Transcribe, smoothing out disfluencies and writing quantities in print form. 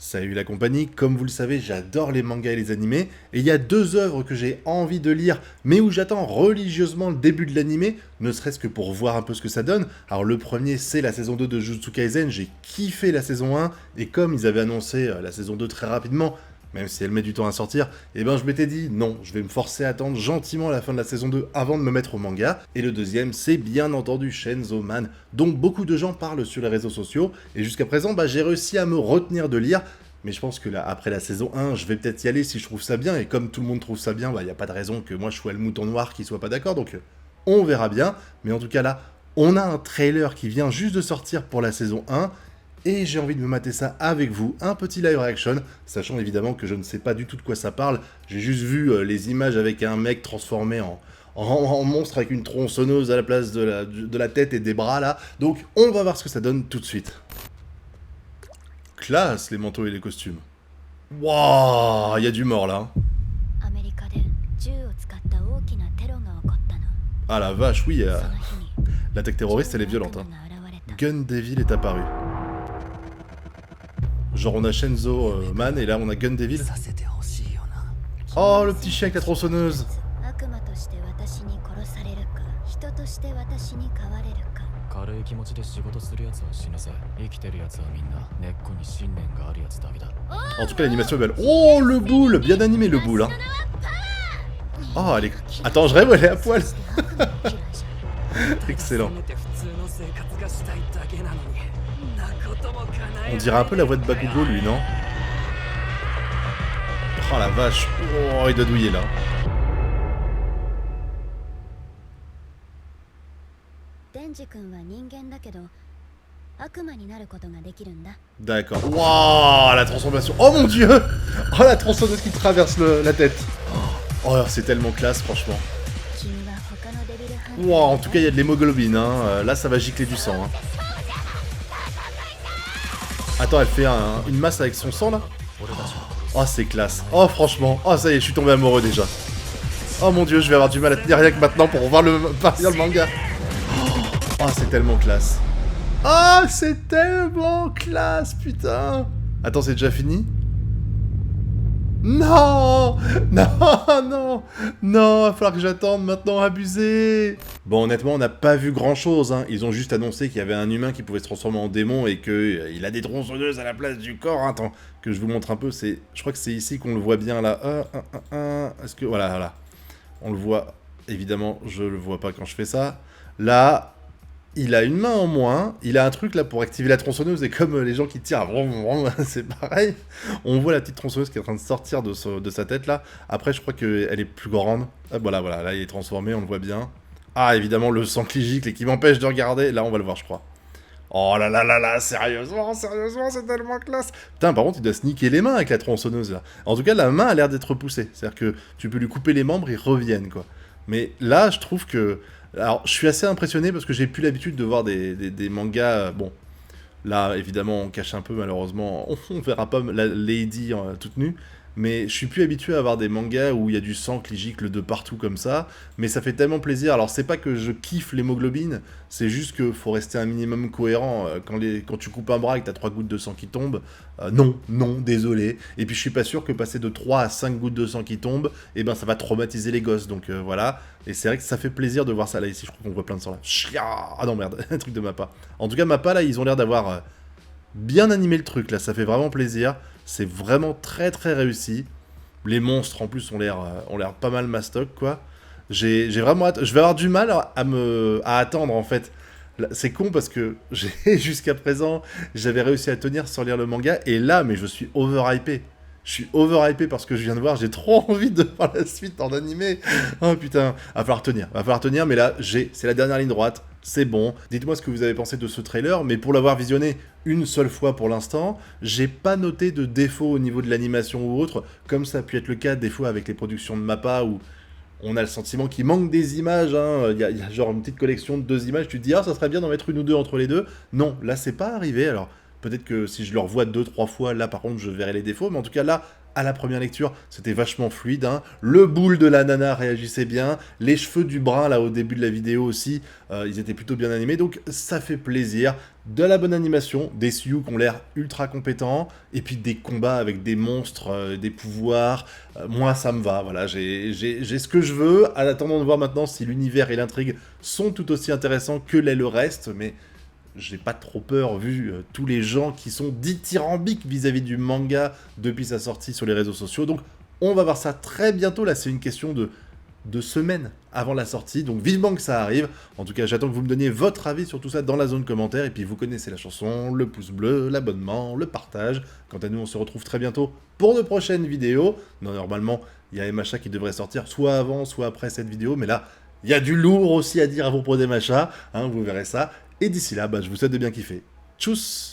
Salut la compagnie, comme vous le savez, j'adore les mangas et les animés, et il y a deux œuvres que j'ai envie de lire, mais où j'attends religieusement le début de l'animé, ne serait-ce que pour voir un peu ce que ça donne. Alors le premier, c'est la saison 2 de Jujutsu Kaisen, j'ai kiffé la saison 1, et comme ils avaient annoncé la saison 2 très rapidement, même si elle met du temps à sortir, eh ben je m'étais dit, non, je vais me forcer à attendre gentiment la fin de la saison 2 avant de me mettre au manga. Et le deuxième, c'est bien entendu Chainsaw Man, dont beaucoup de gens parlent sur les réseaux sociaux, et jusqu'à présent, j'ai réussi à me retenir de lire, mais je pense que là, après la saison 1, je vais peut-être y aller si je trouve ça bien, et comme tout le monde trouve ça bien, il n'y a pas de raison que moi je sois le mouton noir qui soit pas d'accord, donc on verra bien. Mais en tout cas là, on a un trailer qui vient juste de sortir pour la saison 1, et j'ai envie de me mater ça avec vous, un petit live reaction, sachant évidemment que je ne sais pas du tout de quoi ça parle, j'ai juste vu les images avec un mec transformé en monstre avec une tronçonneuse à la place de la tête et des bras là, donc on va voir ce que ça donne tout de suite. Classe les manteaux et les costumes. Wouah, il y a du mort là. Ah la vache, oui, l'attaque terroriste elle est violente. Hein. Gun Devil est apparu. Genre on a Chainsaw Man et là on a Gun Devil. Oh le petit chien avec la tronçonneuse. En tout cas l'animation est belle. Oh le boule, bien animé le boule. Hein. Oh elle est... Attends je rêve elle est à poil. Excellent. On dirait un peu la voix de Bakugo lui non? Oh la vache. Oh il doit douiller là. D'accord. Waouh, la transformation. Oh mon dieu. Oh la tronçonneuse qui traverse la tête. Oh c'est tellement classe franchement. Waouh, en tout cas il y a de l'hémoglobine. Hein. Là ça va gicler du sang. Hein. Attends, elle fait une masse avec son sang là. Oh c'est classe. Oh franchement. Oh ça y est, je suis tombé amoureux déjà. Oh mon dieu, je vais avoir du mal à tenir rien que maintenant pour voir le manga. Oh c'est tellement classe. Oh c'est tellement classe, putain. Attends, c'est déjà fini? Non. Non, non. Non, va falloir que j'attende maintenant, abusé. Bon, honnêtement, on n'a pas vu grand-chose. Hein. Ils ont juste annoncé qu'il y avait un humain qui pouvait se transformer en démon et qu'il a des tronçonneuses à la place du corps. Hein. Attends, que je vous montre un peu. Je crois que c'est ici qu'on le voit bien, là. Est-ce que... Voilà. On le voit. Évidemment, je le vois pas quand je fais ça. Là... Il a une main en moins, il a un truc là pour activer la tronçonneuse, et comme les gens qui tirent, c'est pareil. On voit la petite tronçonneuse qui est en train de sortir de sa tête là. Après, je crois qu'elle est plus grande. Ah, voilà, là il est transformé, on le voit bien. Ah, évidemment, le sang qui gicle et qui m'empêche de regarder. Là, on va le voir, je crois. Oh là, sérieusement, c'est tellement classe. Putain, par contre, il doit se niquer les mains avec la tronçonneuse là. En tout cas, la main a l'air d'être repoussée. C'est-à-dire que tu peux lui couper les membres, ils reviennent quoi. Mais là, je trouve que... Alors, je suis assez impressionné parce que j'ai plus l'habitude de voir des mangas... bon, là, évidemment, on cache un peu, malheureusement. On verra pas la Lady toute nue. Mais je suis plus habitué à avoir des mangas où il y a du sang qui gicle de partout comme ça. Mais ça fait tellement plaisir. Alors, c'est pas que je kiffe l'hémoglobine. C'est juste qu'il faut rester un minimum cohérent. Quand tu coupes un bras et que t'as 3 gouttes de sang qui tombent, non, désolé. Et puis, je suis pas sûr que passer de 3 à 5 gouttes de sang qui tombent, eh ben, ça va traumatiser les gosses. Donc, voilà. Et c'est vrai que ça fait plaisir de voir ça. Là, ici, je crois qu'on voit plein de sang là. Ah non, merde. Un truc de Mappa. En tout cas, Mappa, là, ils ont l'air d'avoir... bien animé le truc là, ça fait vraiment plaisir, c'est vraiment très réussi. Les monstres en plus ont l'air pas mal mastoc quoi. J'ai vraiment hâte, je vais avoir du mal à attendre en fait. C'est con parce que jusqu'à présent, j'avais réussi à tenir sans lire le manga et là mais je suis overhypé. Je suis overhypé parce que je viens de voir, j'ai trop envie de voir la suite en animé. Oh putain, va falloir tenir, mais là, c'est la dernière ligne droite, c'est bon. Dites-moi ce que vous avez pensé de ce trailer, mais pour l'avoir visionné une seule fois pour l'instant, j'ai pas noté de défaut au niveau de l'animation ou autre, comme ça a pu être le cas des fois avec les productions de Mappa où on a le sentiment qu'il manque des images, hein. Il y a genre une petite collection de 2 images, tu te dis, ah, ça serait bien d'en mettre une ou deux entre les deux. Non, là, c'est pas arrivé, alors... Peut-être que si je le revois 2-3 fois, là par contre je verrai les défauts, mais en tout cas là, à la première lecture, c'était vachement fluide, hein. Le boule de la nana réagissait bien, les cheveux du brun là au début de la vidéo aussi, ils étaient plutôt bien animés, donc ça fait plaisir. De la bonne animation, des Sioux qui ont l'air ultra compétents, et puis des combats avec des monstres, des pouvoirs. Moi ça me va, voilà, j'ai ce que je veux, en attendant de voir maintenant si l'univers et l'intrigue sont tout aussi intéressants que l'est le reste, mais j'ai pas trop peur vu tous les gens qui sont dithyrambiques vis-à-vis du manga depuis sa sortie sur les réseaux sociaux. Donc on va voir ça très bientôt, là c'est une question de semaines avant la sortie, donc vivement que ça arrive. En tout cas j'attends que vous me donniez votre avis sur tout ça dans la zone commentaire, et puis vous connaissez la chanson, le pouce bleu, l'abonnement, le partage. Quant à nous on se retrouve très bientôt pour de prochaines vidéos. Non, normalement il y a MHA qui devrait sortir soit avant soit après cette vidéo, mais là il y a du lourd aussi à dire à propos des MHA, hein, vous verrez ça. Et d'ici là, je vous souhaite de bien kiffer. Tchuss!